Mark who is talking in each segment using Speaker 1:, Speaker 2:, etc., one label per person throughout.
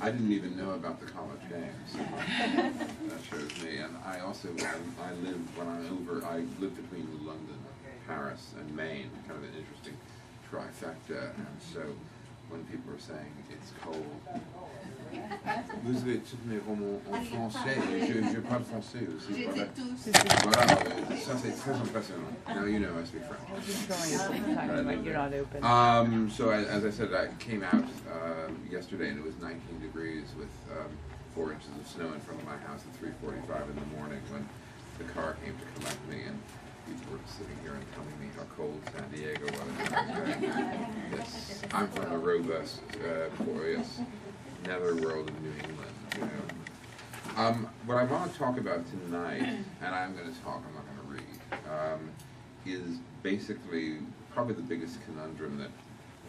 Speaker 1: I didn't even know about the college games. That shows me. And I also, I lived between London, Paris, and Maine, kind of an interesting trifecta. And so when people are saying it's cold, vous avez toutes mes romans en français, je parle français aussi. Voilà, ça c'est très impressionnant. Now you know I speak French.
Speaker 2: You're not open.
Speaker 1: So as I said, I came out yesterday and it was 19 degrees with 4 inches of snow in front of my house at 3:45 in the morning when the car came to collect me, and people were sitting here and telling me how cold San Diego was. Yes, I'm from a robust, glorious netherworld of New England. You know. What I want to talk about tonight, and I'm going to talk, I'm not going to read, is basically probably the biggest conundrum that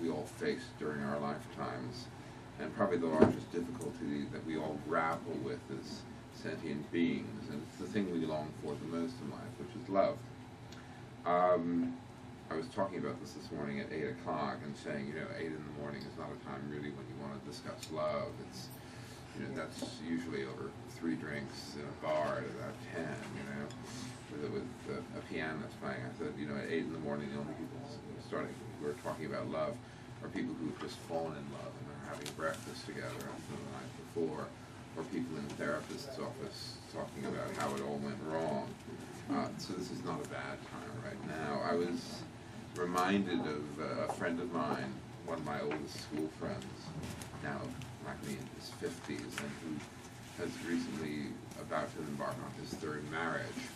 Speaker 1: we all face during our lifetimes, and probably the largest difficulty that we all grapple with as sentient beings, and it's the thing we long for the most in life, which is love. I was talking about this morning at 8 o'clock and saying, 8 in the morning is not a time really when you want to discuss love. It's, that's usually over 3 drinks in a bar at about 10, with a pianist playing. I said, at 8 in the morning, the only people who are talking about love are people who've just fallen in love and are having breakfast together after the night before, or people in the therapist's office talking about how it all went wrong. So this is not a bad time right now. I was reminded of a friend of mine, one of my oldest school friends, now like me in his 50s, and who has recently about to embark on his 3rd marriage.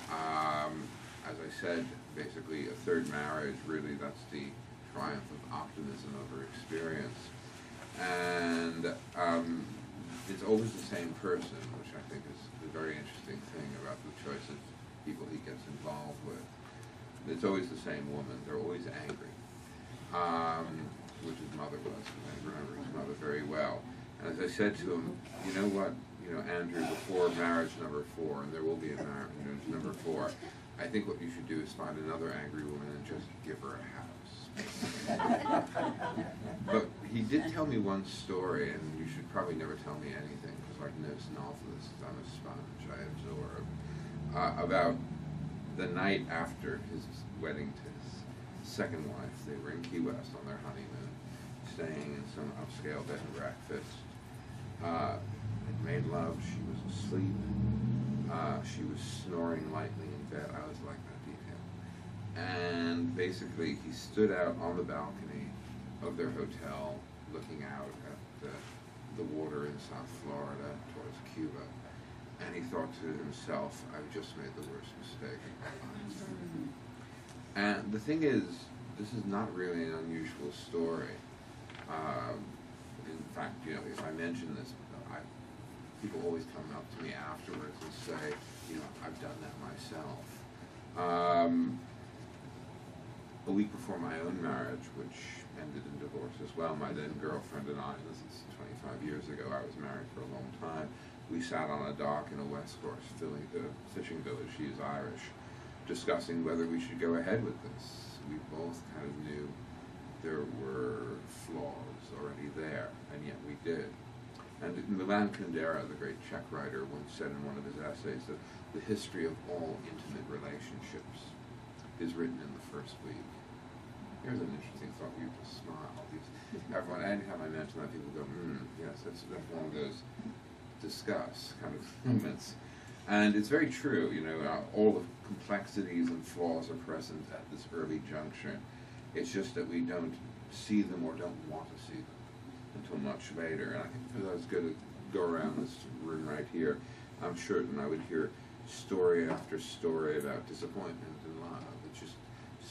Speaker 1: As I said, basically a 3rd marriage, really that's the triumph of optimism over experience. And it's always the same person, which I think is the very interesting thing about the choice of people he gets involved with. It's always the same woman. They're always angry, which his mother was. I remember his mother very well. And as I said to him, you know what, Andrew, before marriage number 4, and there will be a marriage number 4, I think what you should do is find another angry woman and just give her a house. But he did tell me one story, and you should probably never tell me anything, because like most novelists, I'm a sponge, I absorb, about the night after his wedding to his 2nd wife. They were in Key West on their honeymoon, staying in some upscale bed and breakfast. Had made love, she was asleep. She was snoring lightly in bed. I always like that detail. And basically he stood out on the balcony of their hotel looking out at the water in South Florida towards Cuba. And he thought to himself, I've just made the worst mistake of my life. And the thing is, this is not really an unusual story. In fact, if I mention this, people always come up to me afterwards and say, I've done that myself. A week before my own marriage, which ended in divorce as well, my then girlfriend and I, this is 25 years ago, I was married for a long time, we sat on a dock in a West Coast fishing village, she is Irish, discussing whether we should go ahead with this. We both kind of knew there were flaws already there, and yet we did. And Milan Kundera, the great Czech writer, once said in one of his essays that the history of all intimate relationships is written in the first week. Here's an interesting thought. You just smile. Everyone, anytime I mention that, people go, yes, that's one of those discuss kind of moments. And it's very true, all the complexities and flaws are present at this early juncture. It's just that we don't see them or don't want to see them until much later. And I think if I was going to go around this room right here, I'm certain I would hear story after story about disappointment in love. It's just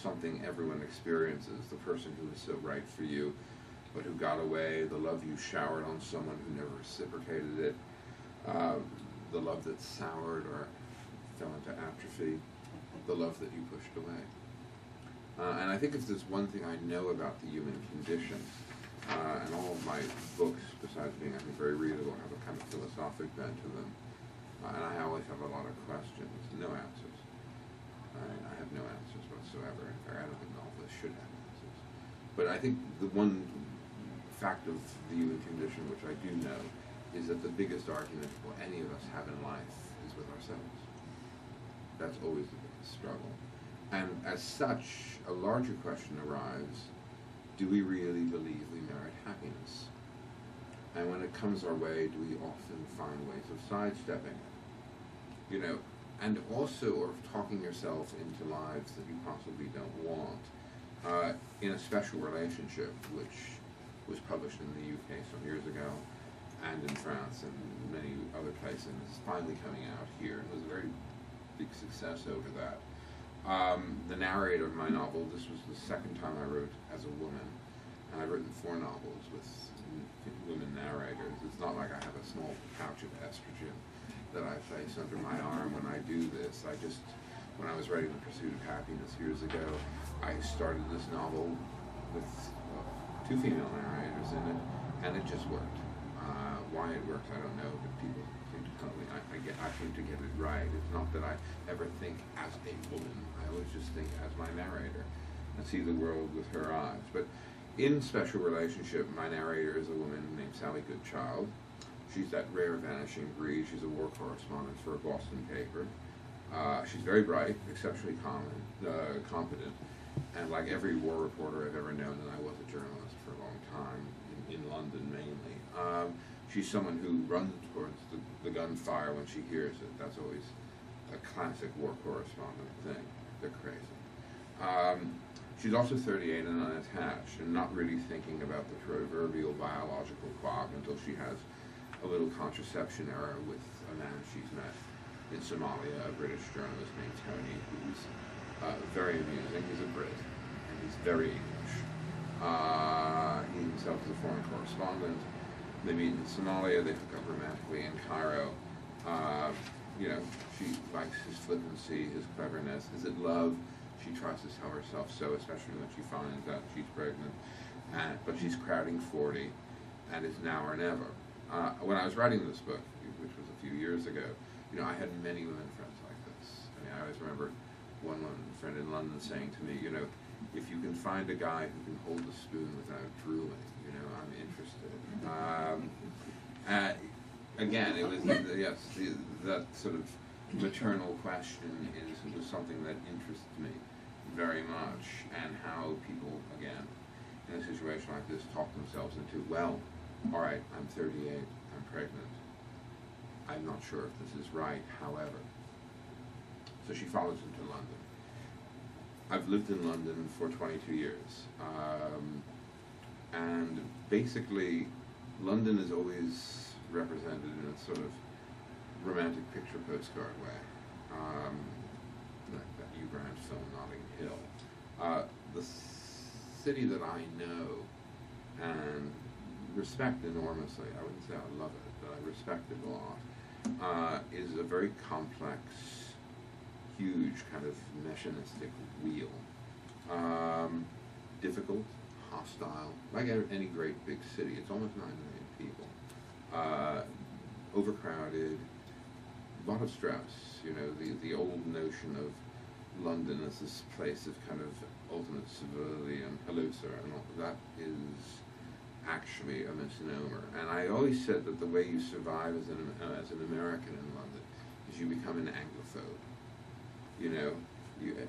Speaker 1: something everyone experiences. The person who was so right for you, but who got away, the love you showered on someone who never reciprocated it, the love that soured or fell into atrophy, the love that you pushed away. And I think if there's one thing I know about the human condition, and all of my books, besides being, I think, very readable, have a kind of philosophic bent to them, and I always have a lot of questions, no answers. I have no answers whatsoever. In fact, I don't think novelists should have answers. But I think the one fact of the human condition, which I do know, is that the biggest argument for any of us have in life is with ourselves. That's always the biggest struggle. And as such, a larger question arrives, do we really believe we merit happiness? And when it comes our way, do we often find ways of sidestepping it? You know, and also of talking yourself into lives that you possibly don't want. In a special relationship, which was published in the UK some years ago, and in France and many other places, and is finally coming out here. It was a very big success over that. The narrator of my novel, this was the second time I wrote as a woman, and I've written 4 novels with women narrators. It's not like I have a small pouch of estrogen that I place under my arm when I do this. When I was writing The Pursuit of Happiness years ago, I started this novel with 2 female narrators in it, and it just worked. Why it works, I don't know, but people seem to tell me I seem to get it right. It's not that I ever think as a woman. I always just think as my narrator and see the world with her eyes. But in Special Relationship, my narrator is a woman named Sally Goodchild. She's that rare vanishing breed. She's a war correspondent for a Boston paper. She's very bright, exceptionally competent, and like every war reporter I've ever known, and I was a journalist for a long time, in London mainly, she's someone who runs towards the gunfire when she hears it. That's always a classic war correspondent thing. They're crazy. She's also 38 and unattached, and not really thinking about the proverbial biological clock until she has a little contraception error with a man she's met in Somalia, a British journalist named Tony, who's very amusing. He's a Brit, and he's very English. He himself is a foreign correspondent. They meet in Somalia, they hook up romantically in Cairo. You know, she likes his flippancy, his cleverness. Is it love? She tries to tell herself so, especially when she finds out she's pregnant. But she's crowding 40, and it's now or never. When I was writing this book, which was a few years ago, you know, I had many women friends like this. I mean, I always remember one friend in London saying to me, you know, if you can find a guy who can hold a spoon without drooling, you know, I'm interested. Again, it was, that sort of maternal question was something that interests me very much, and how people, again, in a situation like this, talk themselves into, well, all right, I'm 38, I'm pregnant. I'm not sure if this is right, however. So she follows him to London. I've lived in London for 22 years. And basically, London is always represented in a sort of romantic picture postcard way. That Hugh Grant film, Notting Hill. The city that I know and respect enormously, I wouldn't say I love it, but I respect it a lot, is a very complex, huge kind of mechanistic wheel. Difficult, hostile, like any great big city. It's almost 9 million people. Overcrowded, a lot of stress. You know, the old notion of London as this place of kind of ultimate civility and hello sir and all that is actually a misnomer. And I always said that the way you survive as an American in London is you become an Anglophobe. You know,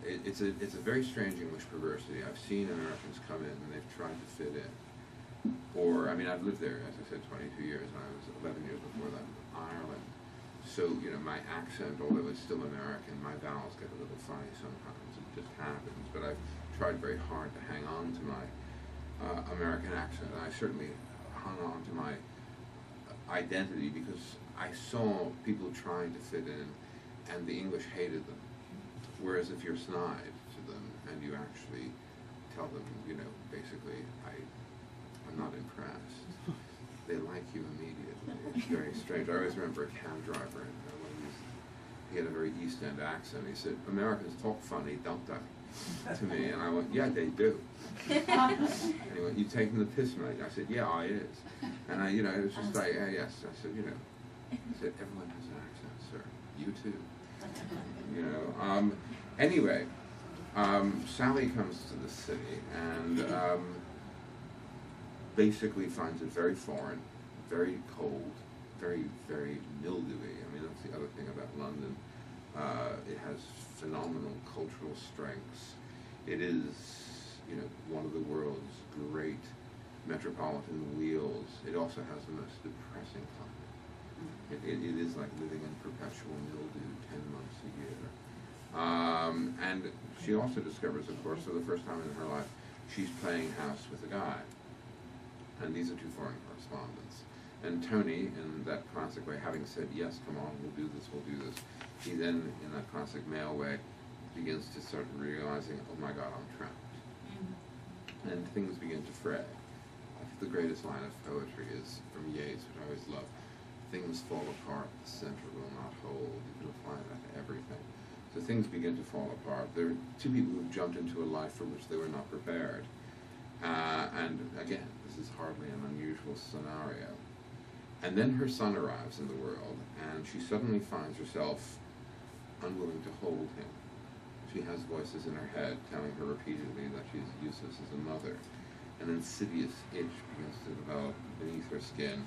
Speaker 1: it's a very strange English perversity. I've seen Americans come in and they've tried to fit in. Or, I mean, I've lived there, as I said, 22 years, and I was 11 years before that in Ireland. So, you know, my accent, although it's still American, my vowels get a little funny sometimes. It just happens. But I've tried very hard to hang on to my American accent. And I certainly hung on to my identity because I saw people trying to fit in, and the English hated them. Whereas if you're snide to them and you actually tell them, you know, basically, I'm not impressed, they like you immediately. It's very strange. I always remember a cab driver, and he had a very East End accent. He said, "Americans talk funny, don't they?" to me, and I went, "Yeah, they do." And he went, "You taking the piss, mate?" I said, "Yeah, I is." And I, you know, it was just like, yes. I said, you know, I said, "Everyone has an accent, sir. You too." You know. Anyway, Sally comes to the city, and basically finds it very foreign, very cold, very, very mildewy. I mean, that's the other thing about London. It has phenomenal cultural strengths. It is, you know, one of the world's great metropolitan wheels. It also has the most depressing climate. It is like living in perpetual mildew 10 months a year. And she also discovers, of course, for the first time in her life, she's playing house with a guy. And these are two foreign correspondents. And Tony, in that classic way, having said, yes, come on, we'll do this, he then, in that classic male way, begins to start realizing, oh my God, I'm trapped. Mm-hmm. And things begin to fray. I think the greatest line of poetry is from Yeats, which I always love. Things fall apart, the center will not hold. You can apply that to everything. So things begin to fall apart. There are two people who've jumped into a life for which they were not prepared. And again, this is hardly an unusual scenario. And then her son arrives in the world, and she suddenly finds herself unwilling to hold him. She has voices in her head telling her repeatedly that she's useless as a mother. An insidious itch begins to develop beneath her skin,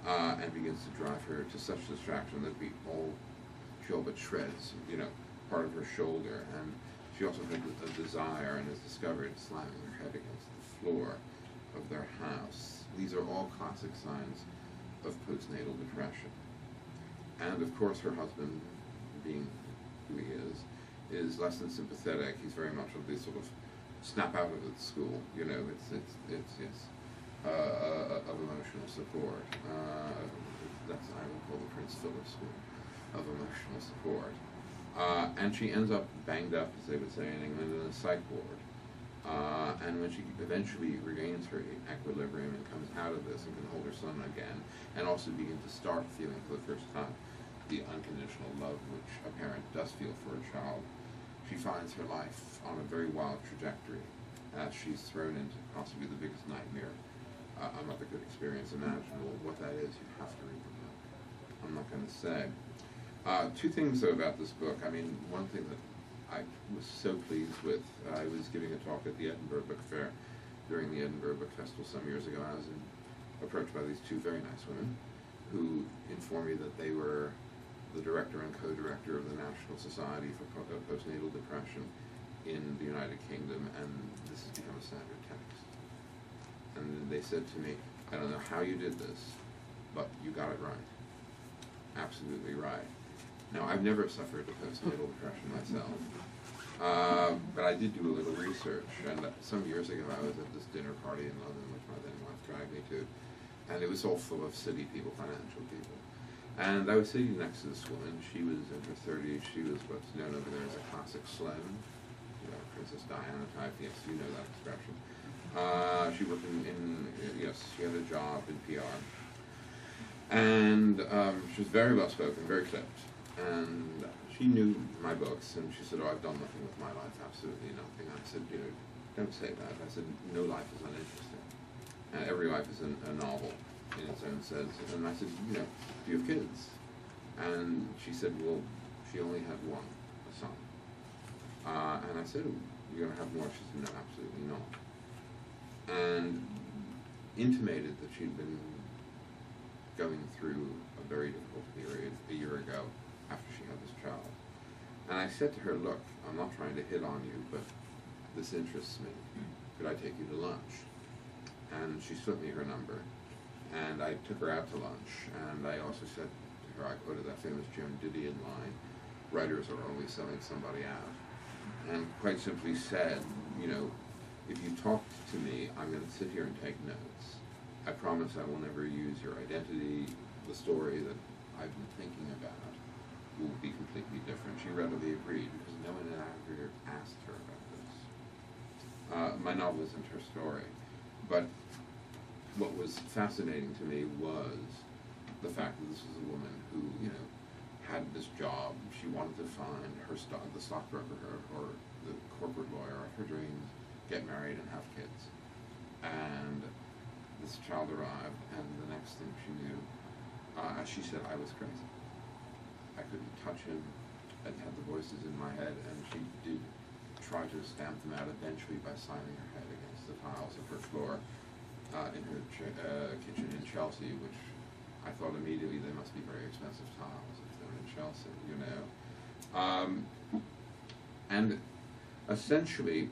Speaker 1: and begins to drive her to such distraction that she all but shreds, you know, part of her shoulder. And she also had a desire, and is discovered slamming her head against the floor of their house. These are all classic signs of postnatal depression. And of course her husband, being who he is less than sympathetic. He's very much of the sort of snap out of it school, you know, it's of emotional support. That's, I would call the Prince Philip school of emotional support. And she ends up banged up, as they would say in England, in a psych ward. And when she eventually regains her equilibrium and comes out of this and can hold her son again, and also begin to start feeling for the first time the unconditional love which a parent does feel for a child, she finds her life on a very wild trajectory as she's thrown into possibly the biggest nightmare a mother could experience imaginable. What that is, you have to read the book. I'm not going to say. Two things though about this book. I mean, one thing that I was so pleased with, I was giving a talk at the Edinburgh Book Fair during the Edinburgh Book Festival some years ago. I was approached by these two very nice women who informed me that they were the director and co-director of the National Society for Postnatal Depression in the United Kingdom, and this has become a standard text. And they said to me, I don't know how you did this, but you got it right. Absolutely right. Now, I've never suffered a postnatal depression myself, but I did do a little research, and some years ago I was at this dinner party in London, which my then wife dragged me to, and it was all full of city people, financial people. And I was sitting next to this woman. She was in her 30s. She was what's known over there as a classic slim, you know, Princess Diana type. Yes, you know that expression. She worked yes, she had a job in PR. And she was very well spoken, very clipped. And she knew my books, and she said, oh, I've done nothing with my life, absolutely nothing. I said, you know, don't say that. I said, no life is uninteresting. Every life is a novel in its own sense. And I said, you know, do you have kids? And she said, well, she only had one, a son. And I said, oh, you're going to have more? She said, no, absolutely not. And intimated that she'd been going through a very difficult period a year ago after she had this child. And I said to her, look, I'm not trying to hit on you, but this interests me. Could I take you to lunch? And she slipped me her number. And I took her out to lunch, and I also said to her, I quoted that famous Joan Didion line, writers are only selling somebody out. And quite simply said, you know, if you talk to me, I'm going to sit here and take notes. I promise I will never use your identity. The story that I've been thinking about will be completely different. She readily agreed, because no one had ever asked her about this. My novel isn't her story, but what was fascinating to me was the fact that this was a woman who, you know, had this job. She wanted to find the stockbroker or the corporate lawyer of her dreams, get married and have kids. And this child arrived, and the next thing she knew, as she said, I was crazy. I couldn't touch him. I had the voices in my head, and she did try to stamp them out eventually by slamming her head against the tiles of her floor. in her kitchen in Chelsea, which I thought immediately they must be very expensive tiles if they're in Chelsea, you know. And essentially,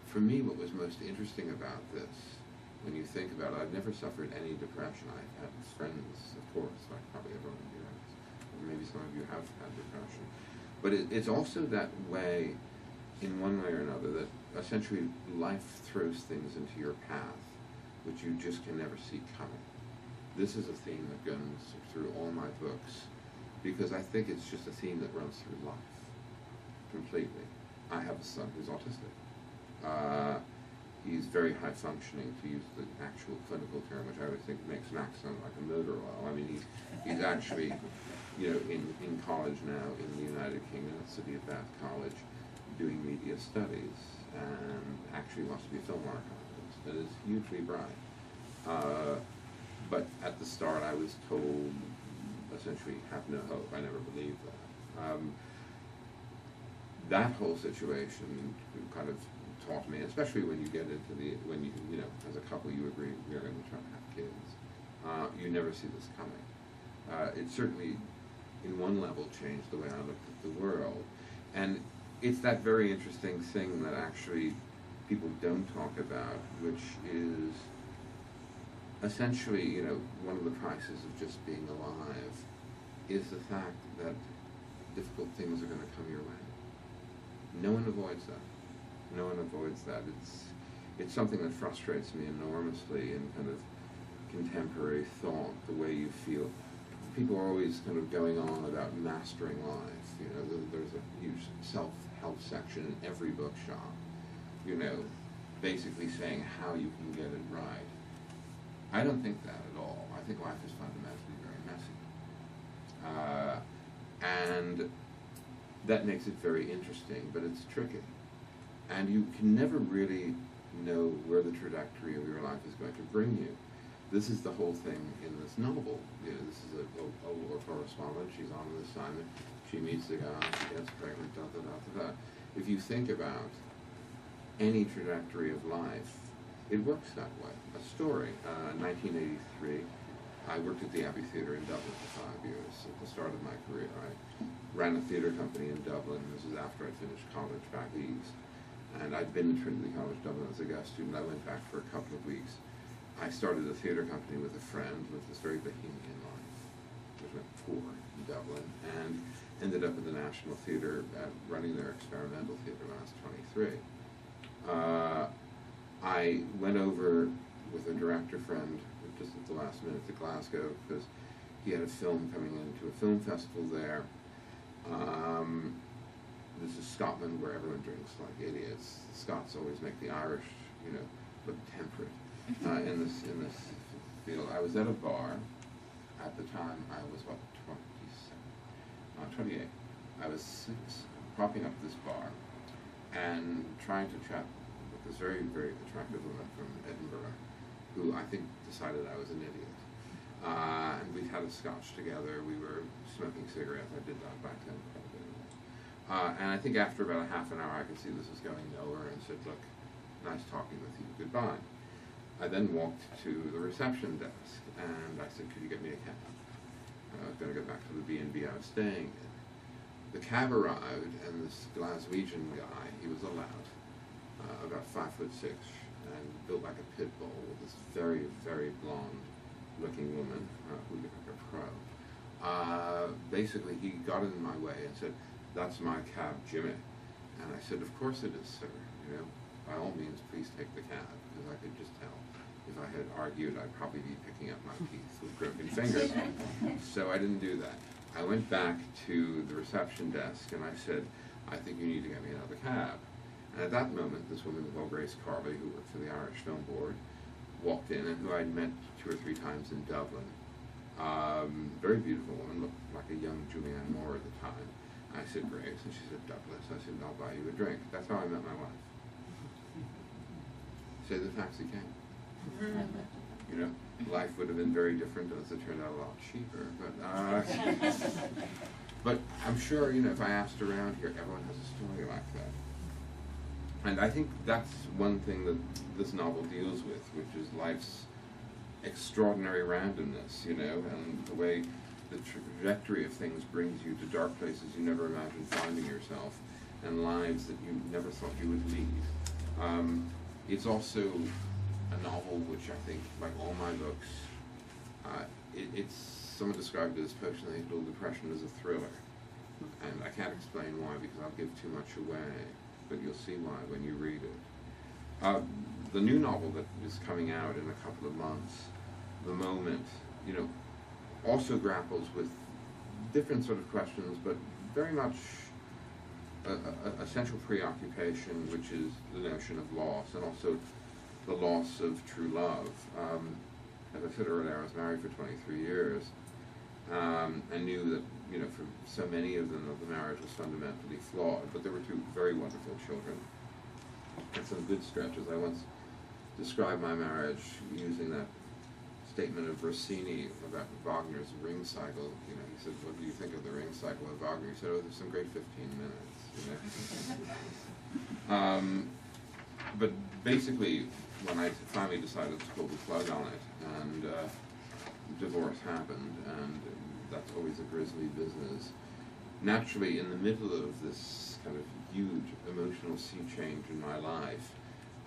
Speaker 1: for me, what was most interesting about this, when you think about it, I've never suffered any depression. I've had friends, of course, like probably everyone of you has, or maybe some of you have had depression. But it's also that way, in one way or another, that essentially life throws things into your path which you just can never see coming. This is a theme that goes through all my books, because I think it's just a theme that runs through life, completely. I have a son who's autistic. He's very high functioning, to use the actual clinical term, which I would think makes Max sound like a motor oil. I mean, he's actually, you know, in college now in the United Kingdom at City of Bath College, doing media studies, and actually wants to be a film archivist, and is hugely bright. But at the start I was told, essentially, have no hope. I never believed that. That whole situation kind of taught me, especially when you get into when you know, as a couple you agree you're going to try to have kids, you never see this coming. It certainly, in one level, changed the way I looked at the world. And it's that very interesting thing that actually people don't talk about, which is essentially, you know, one of the prices of just being alive is the fact that difficult things are going to come your way. No one avoids that. No one avoids that. It's something that frustrates me enormously in kind of contemporary thought, the way you feel. People are always kind of going on about mastering life. You know, there's a huge self-help section in every bookshop, you know, basically saying how you can get it right. I don't think that at all. I think life is fundamentally very messy. And that makes it very interesting, but it's tricky. And you can never really know where the trajectory of your life is going to bring you. This is the whole thing in this novel. You know, this is a war correspondent. She's on an assignment. She meets the guy. She gets pregnant. Da da da da da. If you think about any trajectory of life, it works that way. A story. 1983. I worked at the Abbey Theatre in Dublin for 5 years at the start of my career. I ran a theatre company in Dublin. This is after I finished college back east. And I'd been at Trinity College Dublin as a guest student. I went back for a couple of weeks. I started a theatre company with a friend, lived this very bohemian life. There were 4 in Dublin, and ended up at the National Theatre running their experimental theatre when I was 23. I went over with a director friend just at the last minute to Glasgow because he had a film coming into a film festival there. This is Scotland, where everyone drinks like idiots. The Scots always make the Irish, you know, look temperate in this field. I was at a bar. At the time, I was, what, 28. I was propping up this bar and trying to chat with this very, very attractive woman from Edinburgh, who I think decided I was an idiot. And we'd had a scotch together. We were smoking cigarettes. I did that back then quite a bit. And I think after about a half an hour, I could see this was going nowhere, and said, "Look, nice talking with you. Goodbye." I then walked to the reception desk, and I said, "Could you get me a cab?" I was going to go back to the B&B I was staying in. The cab arrived, and this Glaswegian guy, he was a lout, about 5'6", and built like a pit bull, with this very, very blonde-looking woman who looked like a pro. Basically, he got in my way and said, "That's my cab, Jimmy." And I said, "Of course it is, sir. You know, by all means, please take the cab," because I could just tell if I had argued, I'd probably be picking up my teeth with broken fingers. So I didn't do that. I went back to the reception desk and I said, "I think you need to get me another cab." And at that moment, this woman called Grace Carley, who worked for the Irish Film Board, walked in, and who I'd met 2 or 3 times in Dublin. Very beautiful woman, looked like a young Julianne Moore at the time. I said, "Grace," and she said, "Douglas." I said, "I'll buy you a drink." That's how I met my wife. So the taxi came. You know, life would have been very different, as it turned out, a lot cheaper. But I'm sure, you know, if I asked around here, everyone has a story like that. And I think that's one thing that this novel deals with, which is life's extraordinary randomness, you know, and the way the trajectory of things brings you to dark places you never imagined finding yourself, and lives that you never thought you would lead. It's also a novel which I think, like all my books, someone described it as postnatal depression as a thriller. And I can't explain why, because I'll give too much away, but you'll see why when you read it. The new novel that is coming out in a couple of months, The Moment, you know, also grapples with different sort of questions, but very much a central preoccupation, which is the notion of loss, and also the loss of true love. As I said earlier, I was married for 23 years, and knew that, you know, for so many of them, the marriage was fundamentally flawed, but there were two very wonderful children, and some good stretches. I once described my marriage using that statement of Rossini about Wagner's Ring Cycle. You know, he said, "What do you think of the Ring Cycle of Wagner?" He said, "Oh, there's some great 15 minutes." You know? But basically, when I finally decided to pull the plug on it, and divorce happened, and that's always a grisly business. Naturally, in the middle of this kind of huge emotional sea change in my life,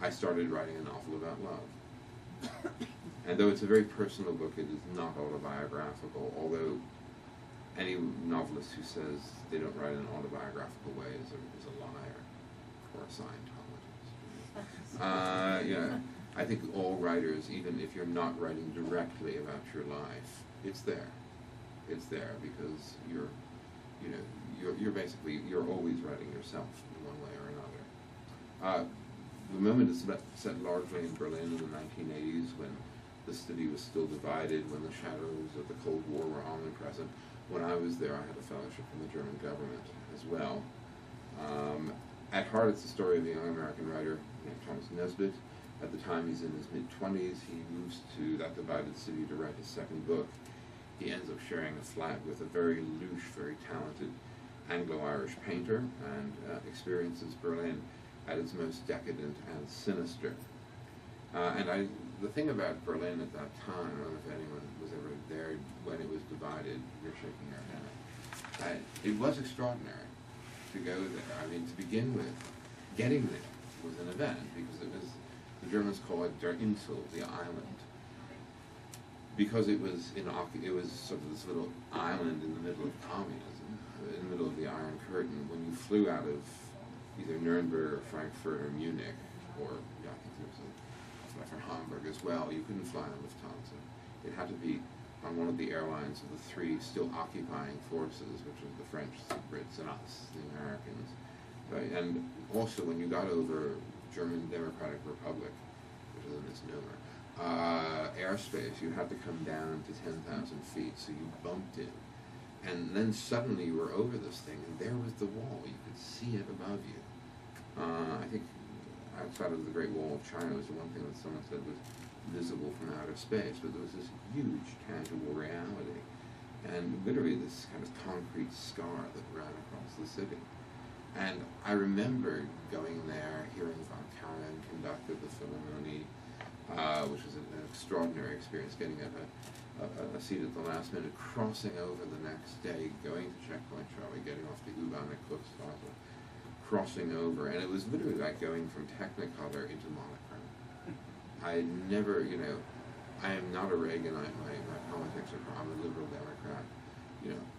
Speaker 1: I started writing a novel about love. And though it's a very personal book, it is not autobiographical, although any novelist who says they don't write in an autobiographical way is a liar, or a Scientologist. Yeah, I think all writers, even if you're not writing directly about your life, it's there. It's there because you're basically, you're always writing yourself in one way or another. The Moment is set largely in Berlin in the 1980s, when the city was still divided, when the shadows of the Cold War were omnipresent. When I was there, I had a fellowship from the German government as well. At heart, it's the story of a young American writer named Thomas Nesbitt. At the time, he's in his mid-20s. He moves to that divided city to write his second book. He ends up sharing a flat with a very louche, very talented Anglo-Irish painter, and experiences Berlin at its most decadent and sinister. The thing about Berlin at that time, I don't know if anyone was ever there when it was divided, you're shaking your head, it was extraordinary to go there. I mean, to begin with, getting there was an event, because it was, the Germans call it der Insel, the island, because it was sort of this little island in the middle of communism, in the middle of the Iron Curtain. When you flew out of either Nuremberg or Frankfurt or Munich, or yeah, I think there was a flight from Hamburg as well, you couldn't fly on Lufthansa. It had to be on one of the airlines of the three still occupying forces, which was the French, the Brits, and us, the Americans. Right? And also, when you got over German Democratic Republic, which is a misnomer, airspace, you had to come down to 10,000 feet, so you bumped in. And then suddenly you were over this thing, and there was the wall. You could see it above you. I think outside of the Great Wall of China was the one thing that someone said was visible from outer space, but there was this huge tangible reality, and literally this kind of concrete scar that ran across the city. And I remember going there, hearing von Karajan conduct at the Philharmonie, which was an extraordinary experience, getting a seat at the last minute, crossing over the next day, going to Checkpoint Charlie, getting off to U-Bahn at Kuxstraße, crossing over, and it was literally like going from Technicolor into monochrome. I never, I am not a Reaganite. My politics are, I'm a liberal Democrat.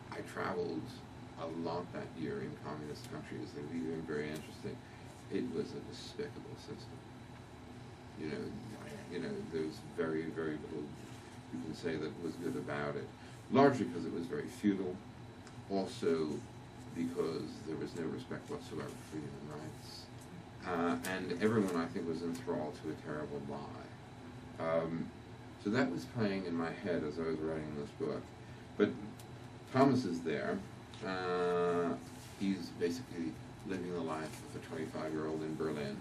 Speaker 1: I traveled a lot that year in communist countries. They were even very interesting. It was a despicable system. There's very, very little you can say that was good about it. Largely because it was very feudal. Also because there was no respect whatsoever for human rights. And everyone, I think, was enthralled to a terrible lie. So that was playing in my head as I was writing this book. But Thomas is there. He's basically living the life of a 25-year-old in Berlin.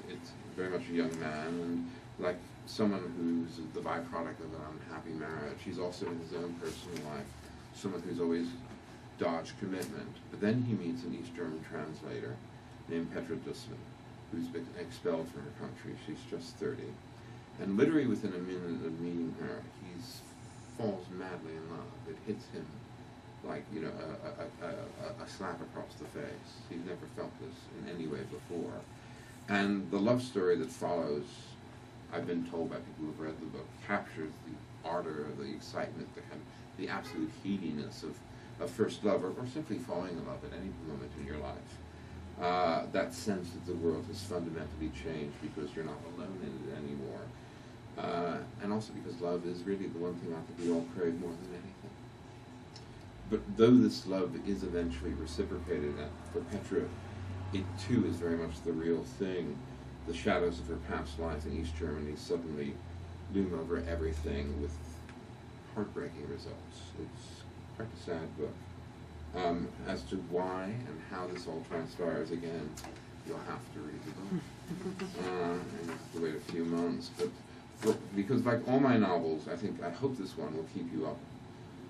Speaker 1: It's very much a young man, and like someone who's the byproduct of an unhappy marriage, he's also in his own personal life someone who's always dodged commitment. But then he meets an East German translator named Petra Dussmann, who's been expelled from her country. She's just 30. And literally within a minute of meeting her, he falls madly in love. It hits him like, you know, a slap across the face. He's never felt this in any way before. And the love story that follows, I've been told by people who've read the book, captures the ardor, the excitement, the absolute heatiness of first love, or simply falling in love at any moment in your life. That sense that the world has fundamentally changed because you're not alone in it anymore. And also because love is really the one thing I think we all crave more than anything. But though this love is eventually reciprocated for Petra, it too is very much the real thing. The shadows of her past life in East Germany suddenly loom over everything with heartbreaking results. It's quite a sad book. As to why and how this all transpires, again, you'll have to read the book. And you have to wait a few months. But because like all my novels, I hope this one will keep you up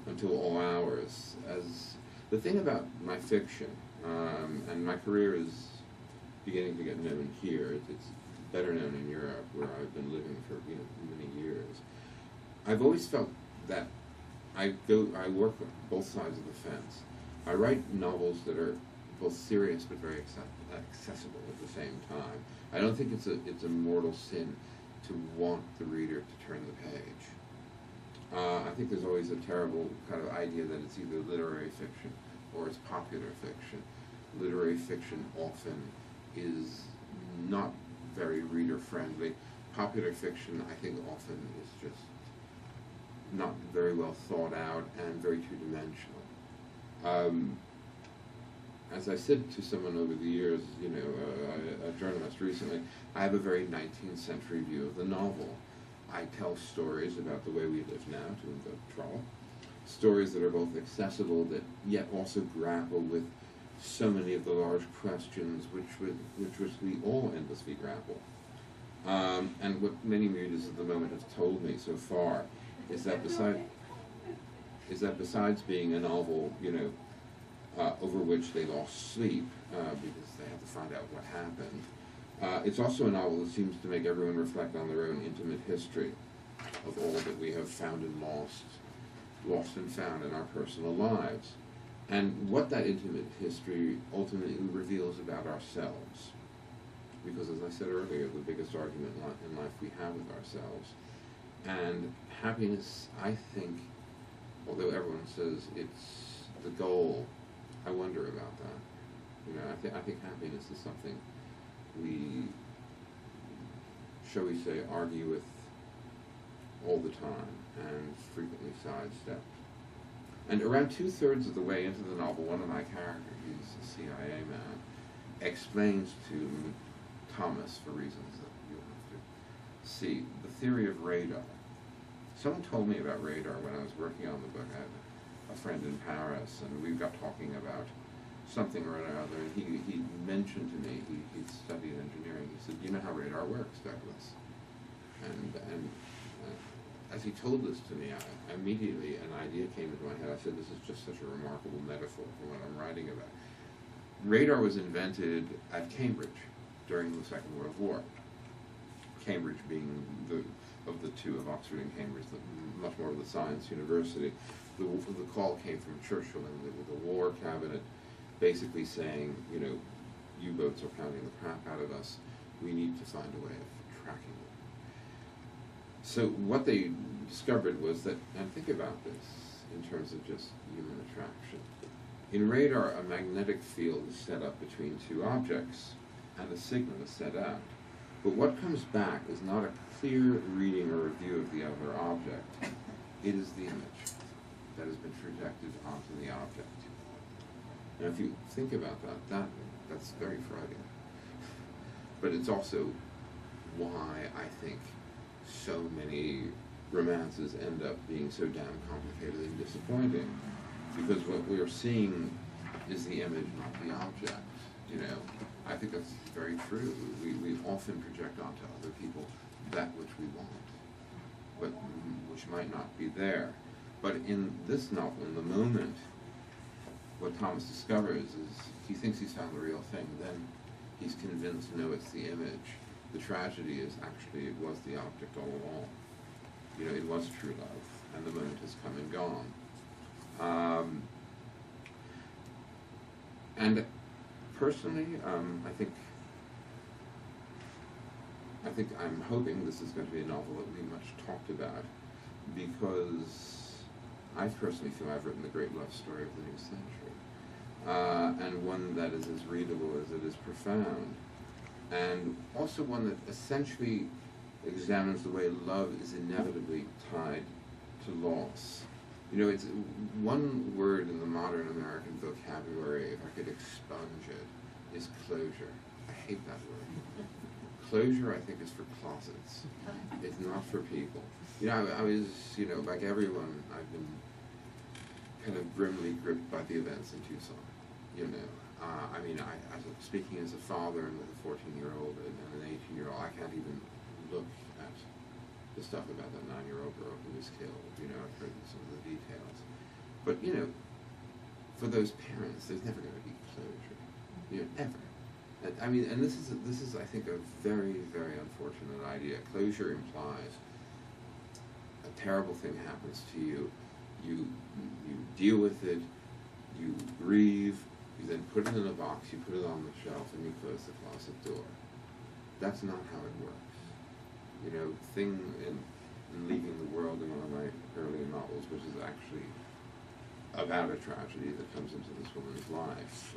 Speaker 1: until all hours. As the thing about my fiction, and my career is beginning to get known here. It's better known in Europe, where I've been living for many years. I've always felt that I work on both sides of the fence. I write novels that are both serious but very accessible at the same time. I don't think it's a mortal sin to want the reader to turn the page. I think there's always a terrible kind of idea that it's either literary fiction or it's popular fiction. Literary fiction often is not very reader-friendly. Popular fiction, I think, often is just not very well thought out and very two-dimensional. As I said to someone over the years, a journalist recently, I have a very 19th century view of the novel. I tell stories about the way we live now, to invoke trouble. Stories that are both accessible, that yet also grapple with so many of the large questions which we all endlessly grapple. And what many readers at the moment have told me so far is that besides being a novel, over which they lost sleep because they had to find out what happened, it's also a novel that seems to make everyone reflect on their own intimate history of all that we have found and lost and found in our personal lives, and what that intimate history ultimately reveals about ourselves. Because, as I said earlier, the biggest argument in life we have with ourselves. And happiness, I think, although everyone says it's the goal, I wonder about that. I think happiness is something we, shall we say, argue with all the time and frequently sidestep. And around 2/3 of the way into the novel, one of my characters, he's a CIA man, explains to Thomas, for reasons that you'll have to see, the theory of radar. Someone told me about radar when I was working on the book. I had a friend in Paris, and we got talking about something or another, and he mentioned to me, he studied engineering. He said, "Do you know how radar works, Douglas?" And as he told this to me, I immediately an idea came into my head. I said, "This is just such a remarkable metaphor for what I'm writing about." Radar was invented at Cambridge during the Second World War. Cambridge being of the two, of Oxford and Cambridge, much more of the science university. The call came from Churchill with the War Cabinet, basically saying, U-boats are pounding the crap out of us. We need to find a way of tracking them. So what they discovered was that, and think about this in terms of just human attraction. In radar, a magnetic field is set up between two objects, and a signal is set out. But what comes back is not a clear reading or review of the other object. It is the image that has been projected onto the object. Now, if you think about that's very frightening. But it's also why I think so many romances end up being so damn complicated and disappointing. Because what we're seeing is the image, not the object. I think that's very true. We often project onto other people that which we want, but which might not be there. But in this novel, in the moment, what Thomas discovers is he thinks he's found the real thing. Then He's convinced, no, it's the image. The tragedy is actually it was the object all along. You know, it was true love, and the moment has come and gone. And personally, I think I'm hoping this is going to be a novel that will be much talked about, because I personally feel I've written the great love story of the new century, and one that is as readable as it is profound, and also one that essentially examines the way love is inevitably tied to loss. You know, it's one word in the modern American vocabulary, if I could expunge it, is closure. I hate that word. Closure, I think, is for closets. It's not for people. You know, I was, you know, like everyone, I've been kind of grimly gripped by the events in Tucson. You know, I mean, speaking as a father and with a 14-year-old and an 18-year-old, I can't even look at the stuff about that 9-year-old girl who was killed. You know, I've heard some of the details. But, you know, for those parents, there's never going to be closure. You know, ever. I mean, and this is, I think, a very, very unfortunate idea. Closure implies a terrible thing happens to you. You deal with it. You grieve. You then put it in a box. You put it on the shelf, and you close the closet door. That's not how it works. You know, thing in Leaving the World, in one of my earlier novels, which is actually about a tragedy that comes into this woman's life.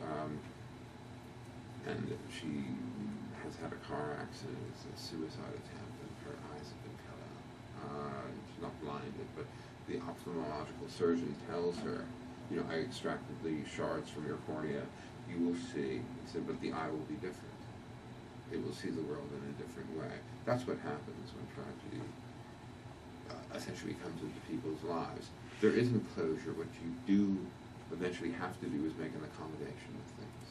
Speaker 1: And she has had a car accident, it's a suicide attempt, and her eyes have been cut out. She's not blinded, but the ophthalmological surgeon tells her, you know, I extracted the shards from your cornea, you will see. He said, but the eye will be different. It will see the world in a different way. That's what happens when tragedy essentially comes into people's lives. There isn't closure. What you do eventually have to do is make an accommodation with things.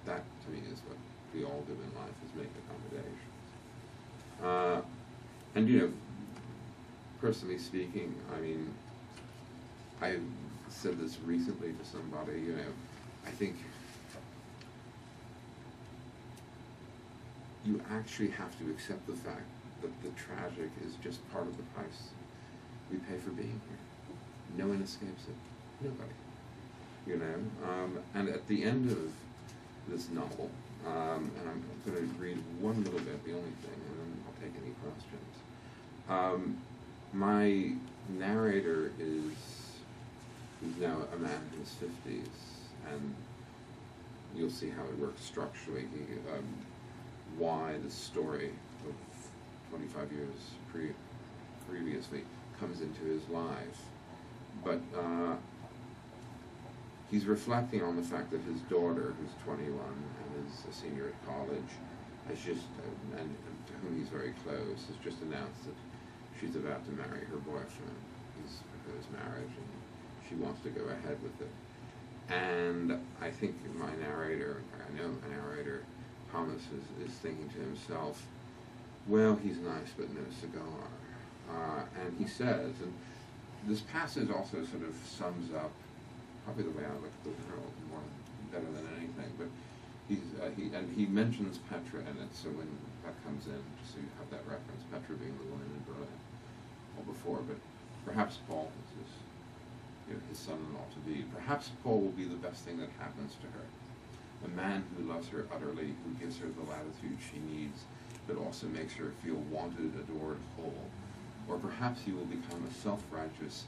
Speaker 1: That, to me, is what we all do in life, is make accommodations. And, you know, personally speaking, I mean, I said this recently to somebody, you know, I think you actually have to accept the fact that the tragic is just part of the price we pay for being here. No one escapes it. Nobody. You know? And at the end of this novel, and I'm going to read one little bit, the only thing, and then I'll take any questions. My narrator is now a man in his 50s, and you'll see how it works structurally. Why the story of 25 years previously comes into his life. But he's reflecting on the fact that his daughter, who's 21 and is a senior at college, has just, and to whom he's very close, has just announced that she's about to marry her boyfriend. He's proposed marriage, and she wants to go ahead with it. And I think my narrator, I know my narrator, Thomas, is thinking to himself, well, he's nice, but no cigar. And he says, and this passage also sort of sums up probably the way I look at the world better than anything, but he mentions Petra in it, so when that comes in, just so you have that reference, Petra being the woman in Berlin, well before, but perhaps Paul is his son-in-law to be. Perhaps Paul will be the best thing that happens to her. A man who loves her utterly, who gives her the latitude she needs, but also makes her feel wanted, adored, whole. Or perhaps he will become a self-righteous,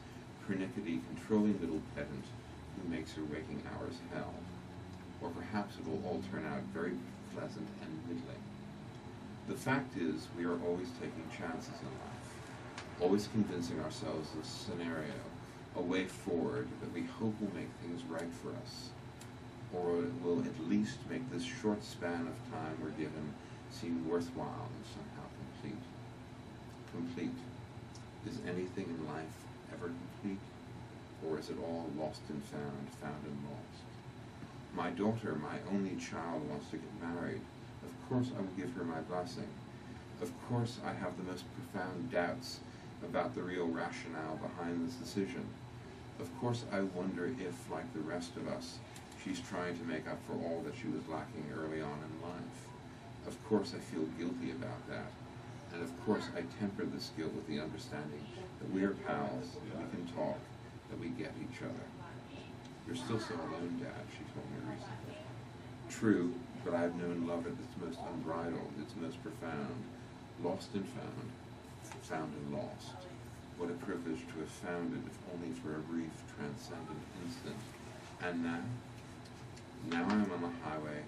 Speaker 1: pernickety, controlling little pedant who makes her waking hours hell. Or perhaps it will all turn out very pleasant and middling. The fact is, we are always taking chances in life, always convincing ourselves of a scenario, a way forward that we hope will make things right for us, or it will at least make this short span of time we're given seem worthwhile and somehow complete. Complete. Is anything in life ever complete? Or is it all lost and found, found and lost? My daughter, my only child, wants to get married. Of course I will give her my blessing. Of course I have the most profound doubts about the real rationale behind this decision. Of course I wonder if, like the rest of us, she's trying to make up for all that she was lacking early on in life. Of course I feel guilty about that. And of course I temper this guilt with the understanding that we're pals, that we can talk, that we get each other. You're still so alone, Dad, she told me recently. True, but I've known love at its most unbridled, its most profound, lost and found, found and lost. What a privilege to have found it, if only for a brief, transcendent instant. And now I am on the highway.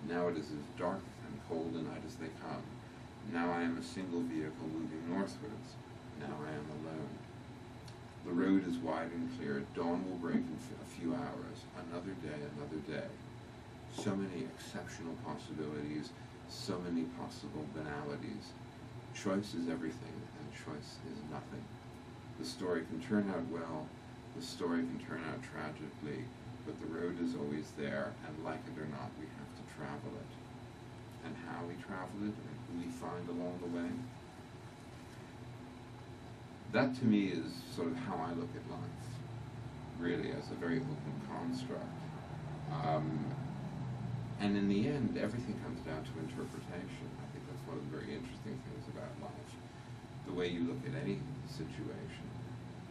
Speaker 1: Now it is as dark and cold a night as they come. Now I am a single vehicle moving northwards. Now I am alone. The road is wide and clear. Dawn will break in a few hours. Another day, another day. So many exceptional possibilities, so many possible banalities. Choice is everything, and choice is nothing. The story can turn out well, the story can turn out tragically, but the road is always there, and like it or not, we have to travel it. And how we travel it, and who we find along the way. That to me is sort of how I look at life, really, as a very open construct. And in the end, everything comes down to interpretation. I think that's one of the very interesting things about life. The way you look at any situation,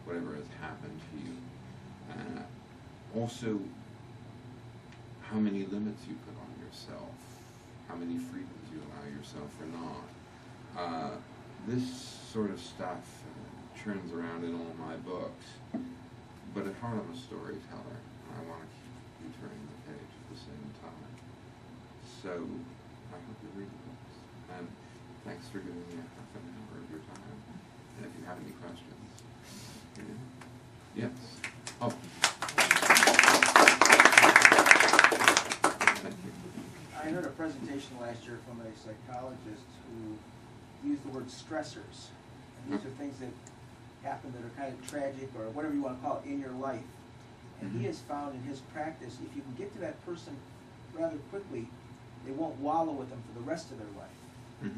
Speaker 1: whatever has happened to you. Also, how many limits you put on yourself, how many freedoms you allow yourself or not. This sort of stuff churns around in all my books, but at heart I'm a storyteller, and I want to keep turning the page at the same time. So, I hope you read the books, and thanks for giving me a half an hour of your time, and if you have any questions. Yes? Oh. Thank you.
Speaker 3: I heard a presentation last year from a psychologist who used the word stressors. And these are things that happen that are kind of tragic or whatever you want to call it in your life. And he has found in his practice, if you can get to that person rather quickly, they won't wallow with them for the rest of their life.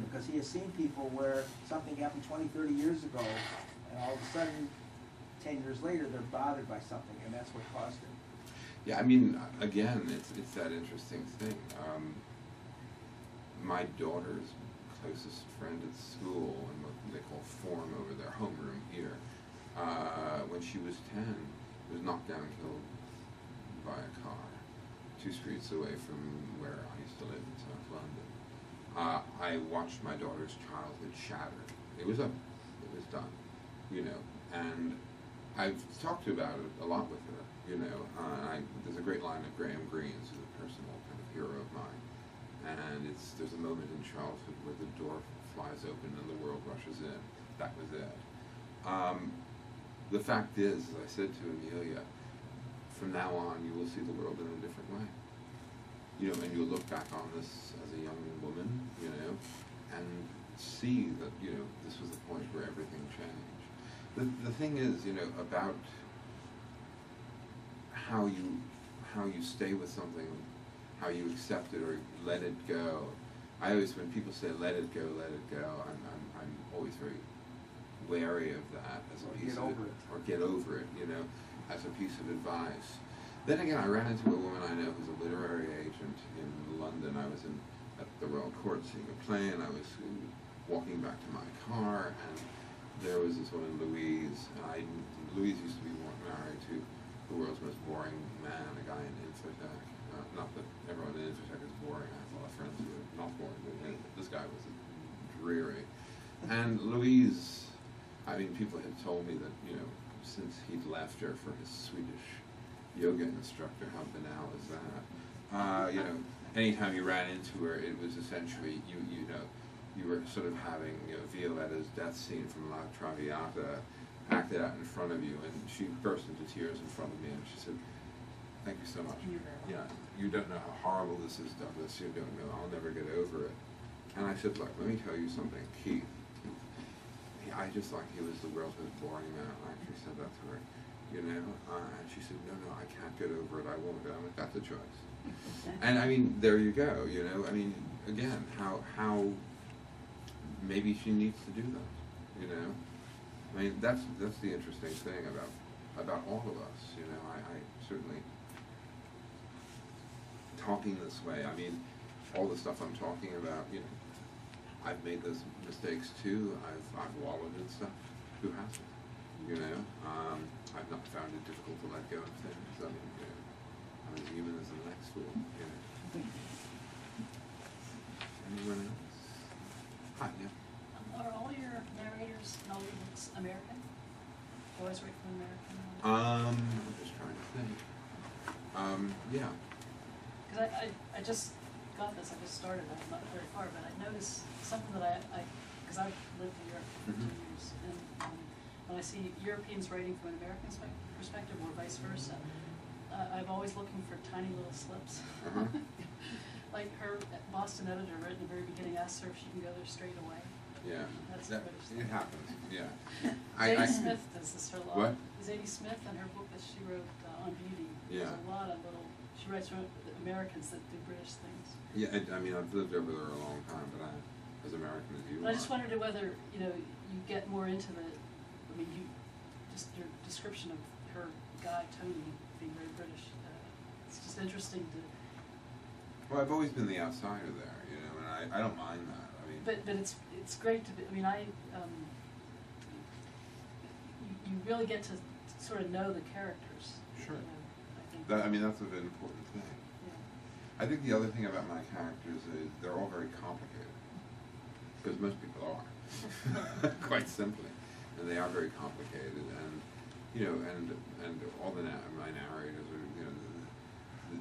Speaker 3: Because he has seen people where something happened 20, 30 years ago, and all of a sudden, 10 years later, they're bothered by something, and that's what caused it.
Speaker 1: Yeah, I mean, again, it's that interesting thing. My daughter's closest friend at school, in what they call form over their homeroom here, when she was 10, was knocked down and killed by a car 2 streets away from where I used to live in South London. I watched my daughter's childhood shattered. It was done, and I've talked about it a lot with her, there's a great line of Graham Greene's, who's a personal kind of hero of mine, and there's a moment in childhood where the door flies open and the world rushes in. That was it. The fact is, as I said to Amelia, from now on you will see the world in a different way. And you'll look back on this as a young woman, and see that, this was the point where everything changed. The thing is, about how you stay with something, how you accept it or let it go. I always, when people say let it go, I'm always very wary of that as a piece of or get over it, as a piece of advice. Then again, I ran into a woman I know who's a literary agent in London. I was at the Royal Court seeing a play, and I was walking back to my car, and there was this woman, Louise. Louise used to be married to the world's most boring man, a guy in Infotech. Not that everyone in Infotech is boring. I have a lot of friends who are not boring, but this guy was dreary. And Louise, people had told me that, since he'd left her for his Swedish yoga instructor, how banal is that? Anytime you ran into her, it was essentially, you were sort of having Violetta's death scene from La Traviata acted out in front of you, and she burst into tears in front of me, and she said, "Thank you so much. You don't know how horrible this is, Douglas. You don't know. I'll never get over it." And I said, "Look, let me tell you something, Keith. I just thought he was the world's most boring man." I actually said that to her, and she said, "No, I can't get over it. I won't." I'm like, "That's a choice." And there you go. Again, how maybe she needs to do that. That's the interesting thing about all of us. I certainly talking this way. all the stuff I'm talking about, you know, I've made those mistakes too. I've wallowed in stuff. Who hasn't? You know, I've not found it difficult to let go of things. I mean, you know, I'm as human as the next fool. You know. Anyone else? Hi, yeah.
Speaker 4: Are all your narrators in all your books American? Always write from American?
Speaker 1: I'm just trying to think. Yeah.
Speaker 4: Because I just got this, I just started, I'm not very far, but I noticed something that because I've lived in Europe for 15 years, and when I see Europeans writing from an American perspective or vice versa, I'm always looking for tiny little slips. Like her Boston editor right in the very beginning asked her if she can go there straight away.
Speaker 1: Yeah.
Speaker 4: That's
Speaker 1: that,
Speaker 4: British.
Speaker 1: it happens, yeah.
Speaker 4: Zadie Smith does this a lot.
Speaker 1: What?
Speaker 4: Zadie Smith and her book that she wrote on beauty.
Speaker 1: Yeah.
Speaker 4: There's a lot of little, she writes for Americans that do British things.
Speaker 1: Yeah, I mean, I've lived over there a long time, but I'm as American as you
Speaker 4: But
Speaker 1: are.
Speaker 4: I just wondered whether, you know, you get more into the, I mean, just your description of her guy, Tony, being very British. It's just interesting to.
Speaker 1: Well, I've always been the outsider there, you know, and I don't mind that. I mean,
Speaker 4: But it's great to be, I mean, you really get to sort of know the characters.
Speaker 1: Sure.
Speaker 4: You know, I think.
Speaker 1: I mean, that's a very important thing.
Speaker 4: Yeah.
Speaker 1: I think the other thing about my characters is they're all very complicated, because most people are, quite simply, and they are very complicated, and you know, and all my narrators are, you know,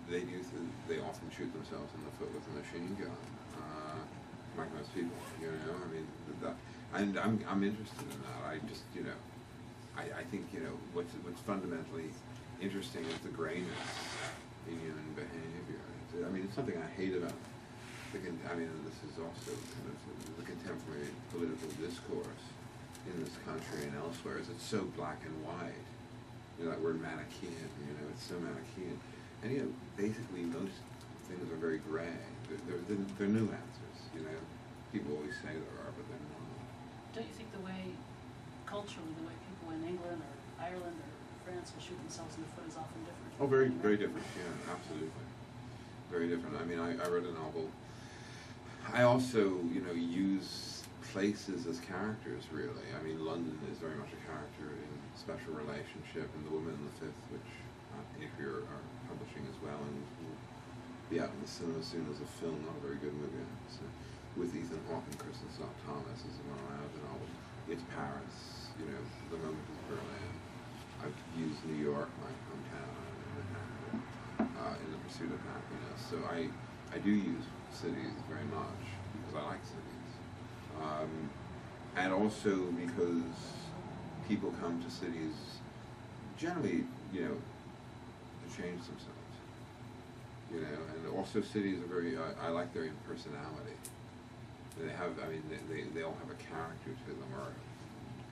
Speaker 1: they often shoot themselves in the foot with a machine gun, like most people, you know. I mean, and I'm interested in that. I just, you know, I think, you know, what's fundamentally interesting is the grayness in human behavior. I mean, it's something I hate about I mean, this is also kind of the contemporary political discourse in this country and elsewhere, is it's so black and white. You know, that word Manichaean, you know, it's so Manichaean. And, you know, basically most things are very gray. They're nuances, you know. People always say there are, but they're not.
Speaker 4: Don't you think the way, culturally, the way people in England or Ireland or France will shoot themselves in the foot is often different?
Speaker 1: Oh, very, very different, yeah, absolutely. Very different. I mean, I wrote a novel. I also, you know, use places as characters, really. I mean, London is very much a character in Special Relationship, and The Woman in the Fifth, which Napier are publishing as well, and will be out in the cinema soon as a film, not a very good movie, I have to say, with Ethan Hawke and Kristen Scott Thomas as one of the novel. It's Paris, you know, The Moment is Berlin. I've used New York, my hometown, in the pursuit of happiness. So I do use cities very much because I like cities, and also because people come to cities generally, you know, to change themselves. You know, and also cities are very. I like their impersonality. They have. I mean, they all have a character to them, or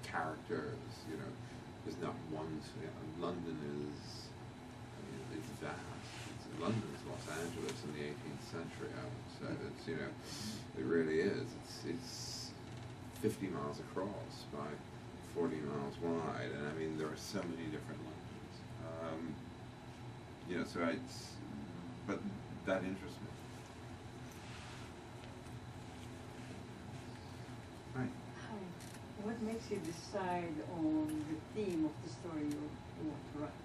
Speaker 1: characters. You know, there's not one. You know, London is. I mean, it's vast. London's Los Angeles in the 18th century, I would say. It's, you know, it really is. It's 50 miles across by 40 miles wide, and I mean, there are so many different Londons. You know, so but that interests me. Right.
Speaker 5: What makes you decide on the theme of the story you want to write?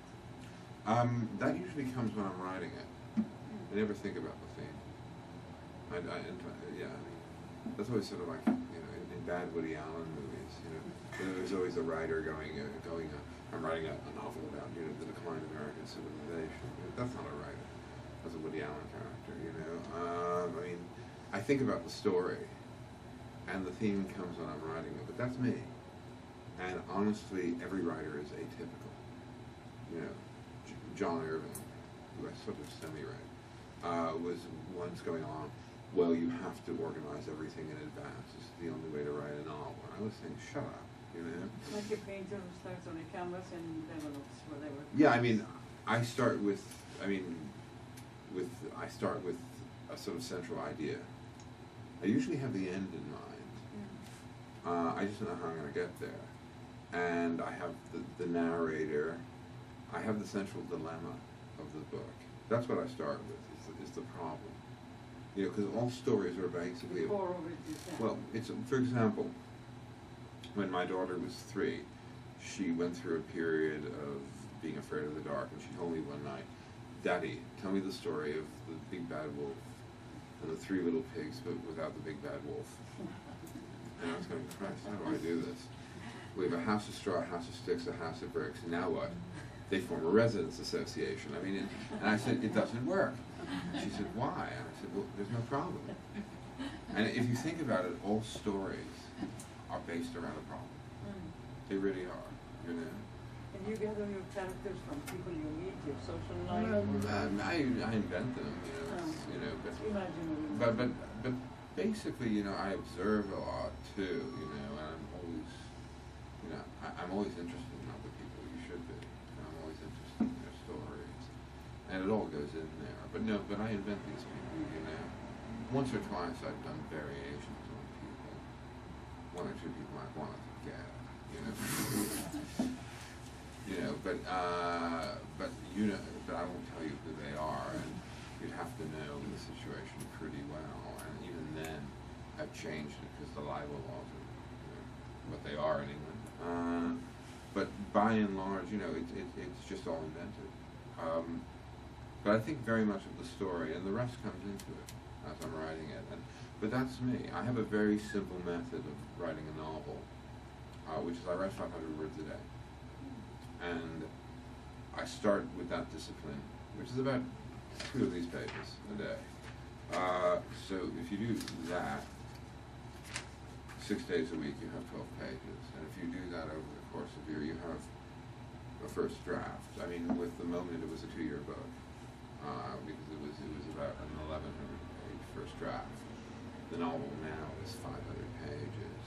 Speaker 1: That usually comes when I'm writing it. I never think about the theme. Yeah, that's always sort of like, you know, in bad Woody Allen movies, you know, there's always a writer going, I'm writing a novel about, you know, the decline of American civilization. That's not a writer. That's a Woody Allen character, you know. I mean, I think about the story, and the theme comes when I'm writing it, but that's me. And honestly, every writer is atypical. You know, John Irving, who I sort of semi-read, was once going on, well, you have to organize everything in advance. It's the only way to write a novel. And I was saying, shut up, you know?
Speaker 5: Like a painter who starts on a canvas and develops whatever.
Speaker 1: Yeah, I mean, I start with a sort of central idea. I usually have the end in mind. I just don't know how I'm going to get there. And I have the narrator. I have the central dilemma of the book. That's what I start with, is the problem. You know, because all stories are basically,
Speaker 5: The core of it is that.
Speaker 1: well, it's, for example, when my daughter was 3, she went through a period of being afraid of the dark, and she told me one night, "Daddy, tell me the story of the big bad wolf and the 3 little pigs, but without the big bad wolf." And I was going, "Christ, how do I do this? We have a house of straw, a house of sticks, a house of bricks. Now what?" They form a residence association. I mean, and I said, "It doesn't work." She said, "Why?" And I said, "Well, there's no problem." And if you think about it, all stories are based around a problem. They really are, you know.
Speaker 5: And you gather your characters from people you meet, your social life? Or
Speaker 1: I invent them, you know. It's, you know,
Speaker 5: imaginary.
Speaker 1: but basically, you know, I observe a lot too, you know, and I'm always, you know, I'm always interested in other people. You should be. And I'm always interested in their stories, and it all goes in there. But no, but I invent these people, you know. Once or twice I've done variations on people. 1 or 2 people I wanted to get, you know. You know, but you know, but I won't tell you who they are, and you'd have to know the situation pretty well. And even then, I've changed it because the libel laws are, you know, what they are in England. But by and large, you know, it's just all invented. But I think very much of the story, and the rest comes into it as I'm writing it. But that's me. I have a very simple method of writing a novel, which is I write 500 words a day. And I start with that discipline, which is about 2 of these pages a day. So if you do that, 6 days a week, you have 12 pages. And if you do that over the course of a year, you have a first draft. I mean, with The Moment, it was a 2-year book, because it was about an 1,100-page first draft. The novel now is 500 pages.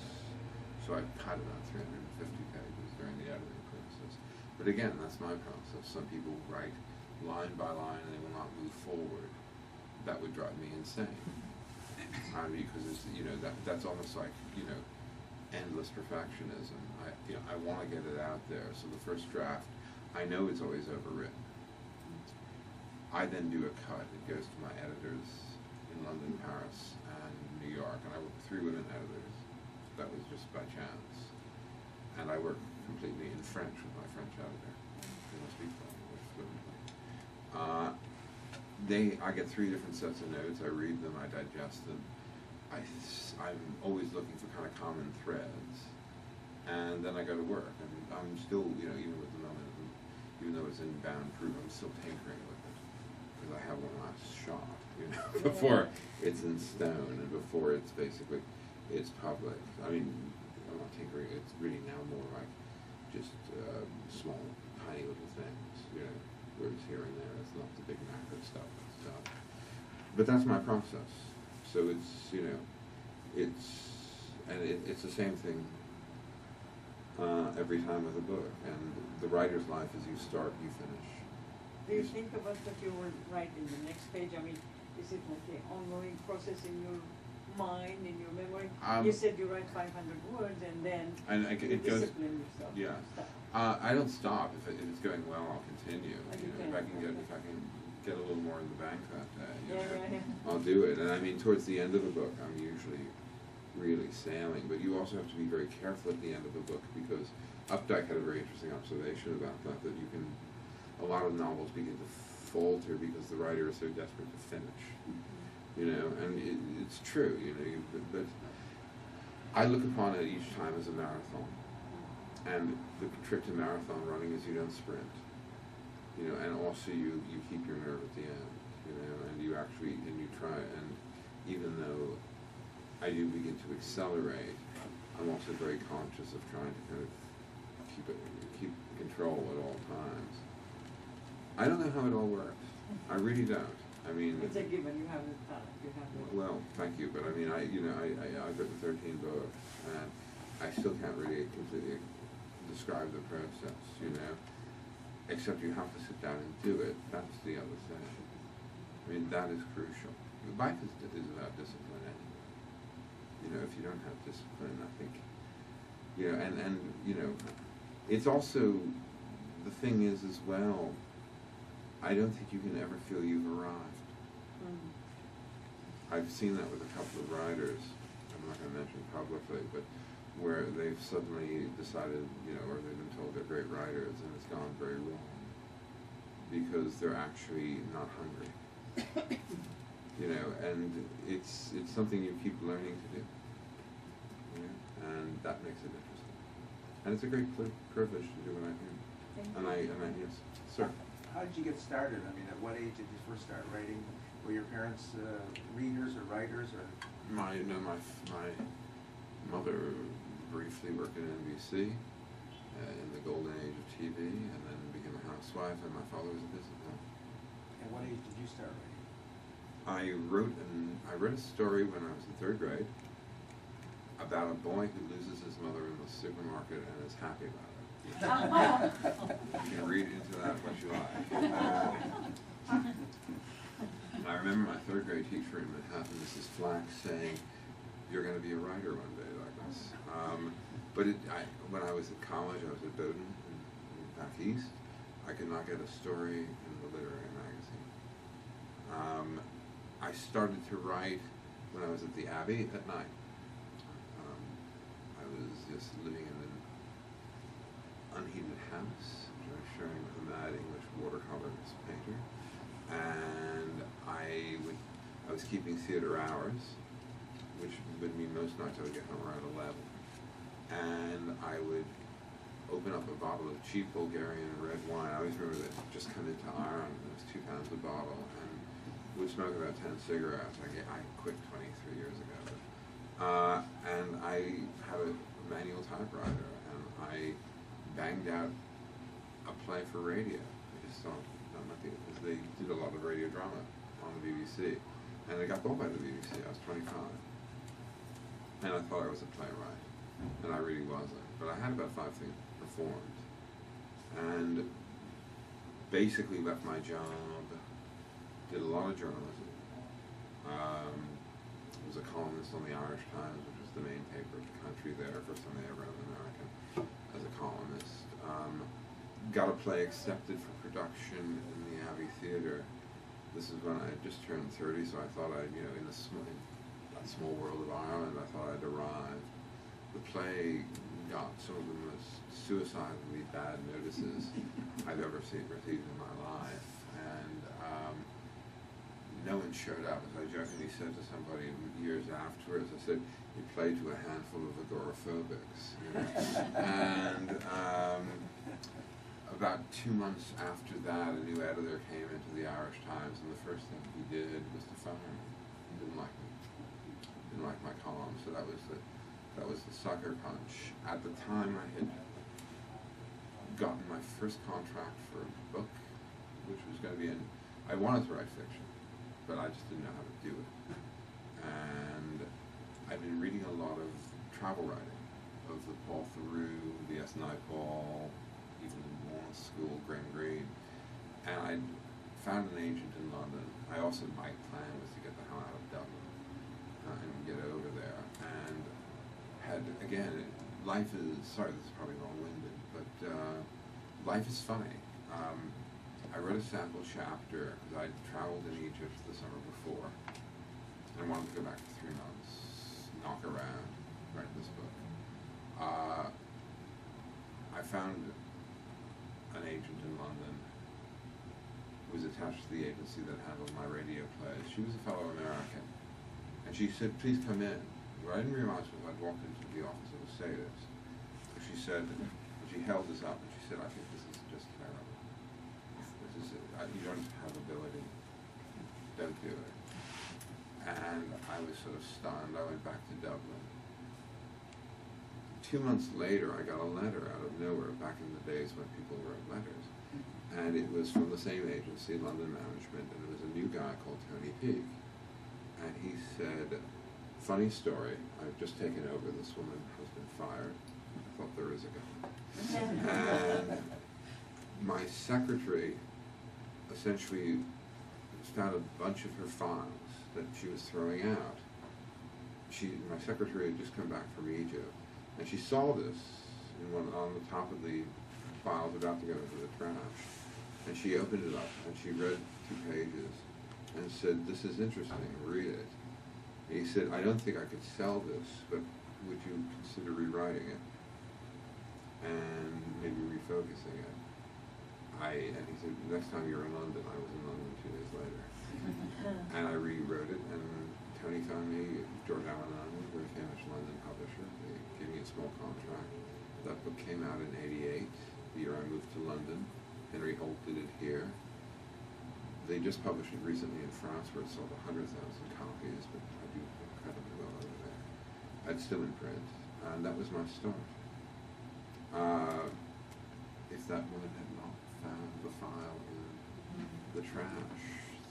Speaker 1: So I've cut about 350 pages during the editing process. But again, that's my process. Some people write line by line and they will not move forward. That would drive me insane. Because it's, you know, that's almost like, you know, endless perfectionism. I want to get it out there. So the first draft, I know it's always overwritten. I then do a cut. It goes to my editors in London, Paris, and New York. And I work with 3 women editors. That was just by chance. And I work completely in French with my French editor. They don't speak English fluently. I get 3 different sets of notes. I read them. I digest them. I'm always looking for kind of common threads. And then I go to work. And I'm still, you know, even with The Moment, even though it's in bound proof, I'm still tinkering with it. Because I have one last shot, you know, before it's in stone and before it's basically, it's public. I mean, I'm not tinkering, it's really now more like just small, tiny little things, you know, words here and there. It's not the big macro stuff. But that's my process. So it's, you know, it's the same thing every time with a book. And the writer's life is you start, you finish.
Speaker 5: Do you think about what you will write in the next page? I mean, is it like an ongoing process in your mind, in your memory? You said you write 500 words and then you discipline yourself.
Speaker 1: Yeah. I don't stop. If it's going well, I'll continue. You know, if I can get a little more in the bank that day, you know, I'll do it. And I mean, towards the end of a book, I'm usually really sailing. But you also have to be very careful at the end of a book, because Updike had a very interesting observation about that you can. A lot of novels begin to falter because the writer is so desperate to finish, you know, and it's true, you know, but I look upon it each time as a marathon, and the trick to marathon running is you don't sprint, you know, and also you keep your nerve at the end, you know, and you try, and even though I do begin to accelerate, I'm also very conscious of trying to kind of keep control at all times. I don't know how it all works. I really don't. I mean,
Speaker 5: it's a given. You have the talent. You have the.
Speaker 1: Well, thank you, but I mean, I've written 13 books, and I still can't really completely describe the process, you know. Except you have to sit down and do it. That's the other thing. I mean, that is crucial. Life is about discipline anyway. You know, if you don't have discipline, I think, you know, and you know, it's also, the thing is as well, I don't think you can ever feel you've arrived. I've seen that with a couple of writers, I'm not gonna mention publicly, but where they've suddenly decided, you know, or they've been told they're great writers and it's gone very wrong because they're actually not hungry. You know, and it's something you keep learning to do. You know, and that makes it interesting. And it's a great privilege to do what I do. And I yes, sir.
Speaker 3: How did you get started? I mean, at what age did you first start writing? Were your parents readers or writers or?
Speaker 1: My mother briefly worked at NBC in the golden age of TV, and then became a housewife. And my father was a businessman.
Speaker 3: At what age did you start writing?
Speaker 1: I read a story when I was in 3rd grade about a boy who loses his mother in the supermarket and is happy about it. You can read into that what you like. I remember my 3rd grade teacher in Manhattan, Mrs. Flack, saying, "You're going to be a writer one day like this." But when I was at college, I was at Bowdoin back east. I could not get a story in the literary magazine. I started to write when I was at the Abbey at night. I was just living in an unheated house, which I was sharing with a mad English watercolorist painter, and I was keeping theater hours, which would mean most nights I would get home around 11, and I would open up a bottle of cheap Bulgarian red wine. I always remember that just come into Ireland, it was £2 a bottle, and would smoke about 10 cigarettes. I quit 23 years ago. And I had a manual typewriter, and I banged out a play for radio. I just thought, because they did a lot of radio drama on the BBC, and it got bought by the BBC. I was 25, and I thought I was a playwright, and I really wasn't. But I had about 5 things performed, and basically left my job. Did a lot of journalism. Was a columnist on the Irish Times, which was the main paper of the country there, first time they ever had an American as a columnist. Got a play accepted for production in the Abbey Theatre. This is when I had just turned 30, so I thought I'd, you know, in that small world of Ireland, I thought I'd arrive. The play got some of the most suicidally bad notices I've ever received in my life, and no one showed up. As I jokingly said to somebody years afterwards, I said, "You played to a handful of agoraphobics." You know? And about 2 months after that, a new editor came into the Irish Times, and the first thing he did was to fire me. He didn't like me. Didn't like my column, so that was the sucker punch. At the time, I had gotten my first contract for a book, which was going to be I wanted to write fiction, but I just didn't know how to do it. And I've been reading a lot of travel writing, of the Paul Theroux, the S. Naipaul, even Warren School, Graham Greene, and I found an agent in London. My plan was to get the hell out of Dublin and get over there. And life is, sorry, this is probably long-winded, but life is funny. I wrote a sample chapter because I'd traveled in Egypt the summer before and wanted to go back for 3 months, knock around, write this book. I found an agent in London who was attached to the agency that handled my radio plays. She was a fellow American, and she said, "Please come in." What I didn't realize was I'd walked into the office of a sadist. She said, she held this up and she said, "I think this is just terrible. You don't have ability. Don't do it." And I was sort of stunned. I went back to Dublin. 2 months later, I got a letter out of nowhere, back in the days when people wrote letters. And it was from the same agency, London Management, and it was a new guy called Tony Peake. And he said, "Funny story, I've just taken over. This woman has been fired. I thought there is a guy." And my secretary essentially found a bunch of her files that she was throwing out. My secretary had just come back from Egypt, and she saw this on the top of the files about to go into the trash. And she opened it up, and she read 2 pages, and said, "This is interesting, read it." he said, I don't think I could sell this, but would you consider rewriting it and maybe refocusing it? And he said, next time you're in London. I was in London 2 days later. And I rewrote it, and Tony found me, George Allen, a very famous London publisher. They gave me a small contract. That book came out in '88, the year I moved to London. Henry Holt did it here. They just published it recently in France, where it sold 100,000 copies, but I do incredibly well over there. It's still in print, and that was my start. If that woman had not found the file in the trash,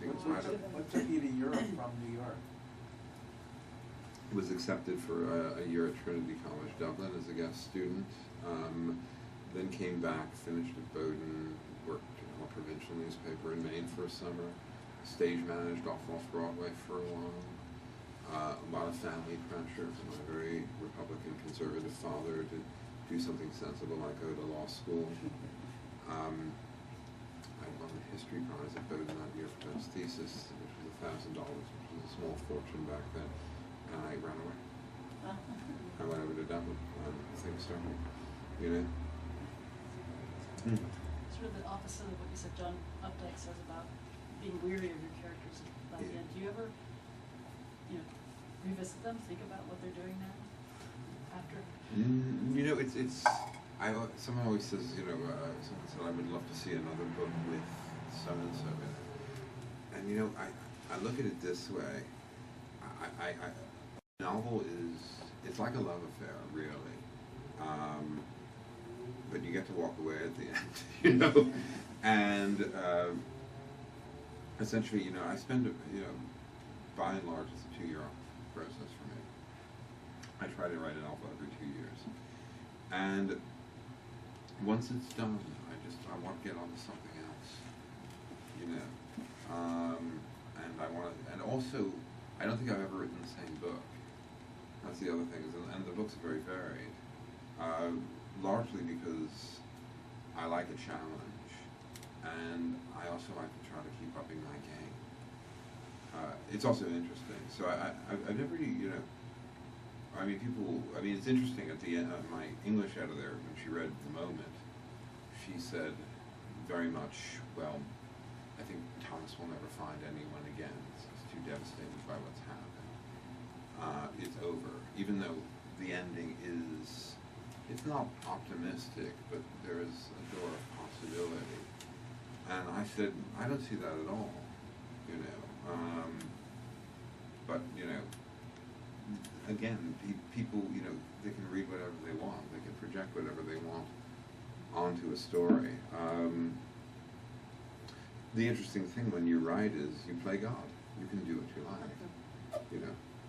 Speaker 1: things might have...
Speaker 3: What took you to Europe from New York?
Speaker 1: Was accepted for a year at Trinity College Dublin as a guest student. Then came back, finished at Bowdoin, worked in a provincial newspaper in Maine for a summer, stage managed off Broadway for a while. A lot of family pressure from my very Republican conservative father to do something sensible like go to law school. I won the history prize at Bowdoin that year for his thesis, which was $1,000, which was a small fortune back then. And I ran away. I went over to Dublin and things started, you know.
Speaker 4: Sort of the opposite of what you said John Updike says about being weary of your characters by the end. Do you ever, revisit them, think about what they're doing now, after?
Speaker 1: You know, someone always says, someone said, I would love to see another book with so-and-so in it. And, I look at it this way. A novel it's like a love affair, really. But you get to walk away at the end, And essentially, I spend, by and large, it's a 2-year process for me. I try to write a novel every 2 years. And once it's done, I want to get on to something else, and also, I don't think I've ever written the same book. That's the other thing, and the books are very varied, largely because I like a challenge, and I also like to try to keep upping my game. It's also interesting. So I've never really, it's interesting at the end, my English editor, when she read The Moment, she said very much, well, I think Thomas will never find anyone again. He's too devastated by what's happened. It's over, even though the ending it's not optimistic, but there is a door of possibility. And I said, I don't see that at all, but, again, people, they can read whatever they want. They can project whatever they want onto a story. The interesting thing when you write is you play God. You can do what you like,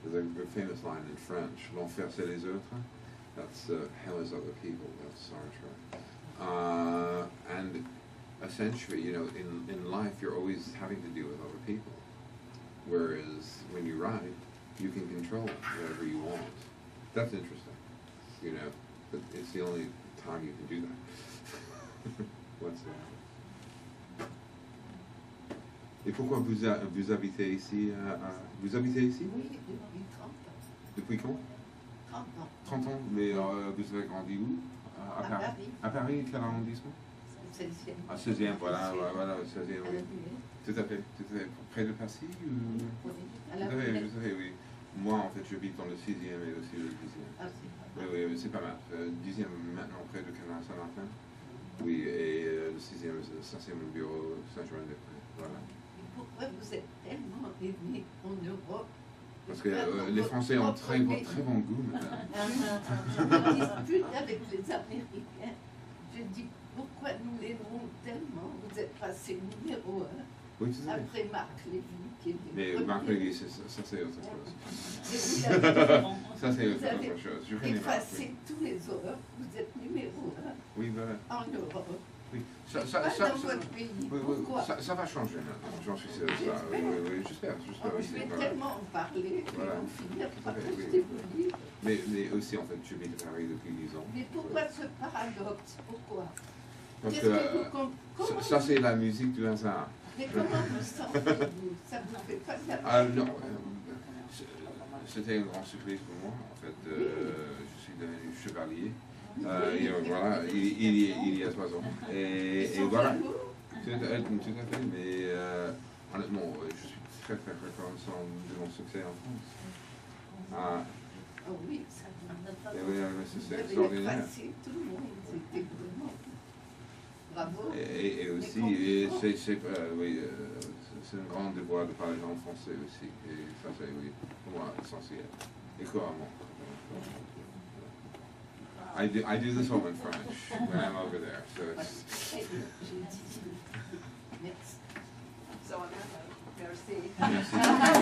Speaker 1: There's a famous line in French, l'enfer c'est les autres. That's hell is other people. That's Star Trek. And essentially, in life, you're always having to deal with other people. Whereas when you write, you can control whatever you want. That's interesting, but it's the only time you can do that. What's that? Et pourquoi vous habitez ici vous habitez ici?
Speaker 6: Oui, depuis 30 ans.
Speaker 1: Depuis quand?
Speaker 6: 30 ans.
Speaker 1: 30 ans, mais vous avez grandi où? À Paris. À Paris, quel arrondissement?
Speaker 6: 16e.
Speaker 1: Ah, 16e, voilà, 16e, oui. Tout à fait. Près de Passy ou...
Speaker 6: Oui, à
Speaker 1: Tout
Speaker 6: la
Speaker 1: à fait,
Speaker 6: Villette.
Speaker 1: tout à fait, oui. Moi, en fait, j'habite dans le 6e et aussi le 10e.
Speaker 6: Ah, c'est pas
Speaker 1: Oui, c'est pas mal. 10e maintenant près de Canal Saint-Martin. Oui, et le 6e, ça c'est mon bureau Saint-Germain-des-Prés. Voilà.
Speaker 6: Et pourquoi vous êtes tellement aimé en Europe?
Speaker 1: Parce que les Français ont très bon goût, madame.
Speaker 6: Je dispute avec les Américains. Je dis pourquoi nous l'aimons tellement? Vous êtes passé numéro 1
Speaker 1: Oui, c'est ça.
Speaker 6: après Marc Lévy qui est
Speaker 1: Mais
Speaker 6: le
Speaker 1: Marc
Speaker 6: premier.
Speaker 1: Lévy, ça c'est autre chose.
Speaker 6: Et vous avez
Speaker 1: Ça c'est
Speaker 6: Vous avez
Speaker 1: autre chose. Je connais Marc.
Speaker 6: effacé tous les horreurs. Vous êtes numéro 1
Speaker 1: Oui, voilà.
Speaker 6: en Europe.
Speaker 1: Oui.
Speaker 6: Pas dans votre pays. Pourquoi?
Speaker 1: Ça va changer maintenant, j'en suis sûr de ça. Oui, j'espère
Speaker 6: Je
Speaker 1: aussi.
Speaker 6: vais
Speaker 1: Voilà.
Speaker 6: tellement en parler qu'ils
Speaker 1: Voilà.
Speaker 6: vont finir par
Speaker 1: Tout à fait, oui.
Speaker 6: acheter vos livres.
Speaker 1: Mais aussi, en fait, je vis à Paris depuis 10 ans.
Speaker 6: Mais pourquoi ce paradoxe? Pourquoi?
Speaker 1: Parce
Speaker 6: Qu'est-ce
Speaker 1: que
Speaker 6: que vous comment
Speaker 1: ça c'est la musique du hasard.
Speaker 6: Mais comment vous sentez-vous? Ça vous fait pas de la
Speaker 1: Ah non, c'était une grande surprise pour moi. En fait, je suis devenu chevalier. Voilà, il y a 3 ans. Et voilà. Tout à fait. Mais honnêtement, je suis très reconnaissant de mon succès en France.
Speaker 6: Oh oui, ça n'a
Speaker 1: Et oui, c'est
Speaker 6: vous avez
Speaker 1: extraordinaire.
Speaker 6: dépassé tout le monde, c'était vraiment bravo.
Speaker 1: Et aussi, c'est un grand devoir de parler en français aussi. Et ça, c'est pour moi essentiel. Et couramment. I do this home in French when I'm over there. So it's,
Speaker 6: Merci.
Speaker 5: So on that note, merci.
Speaker 1: merci.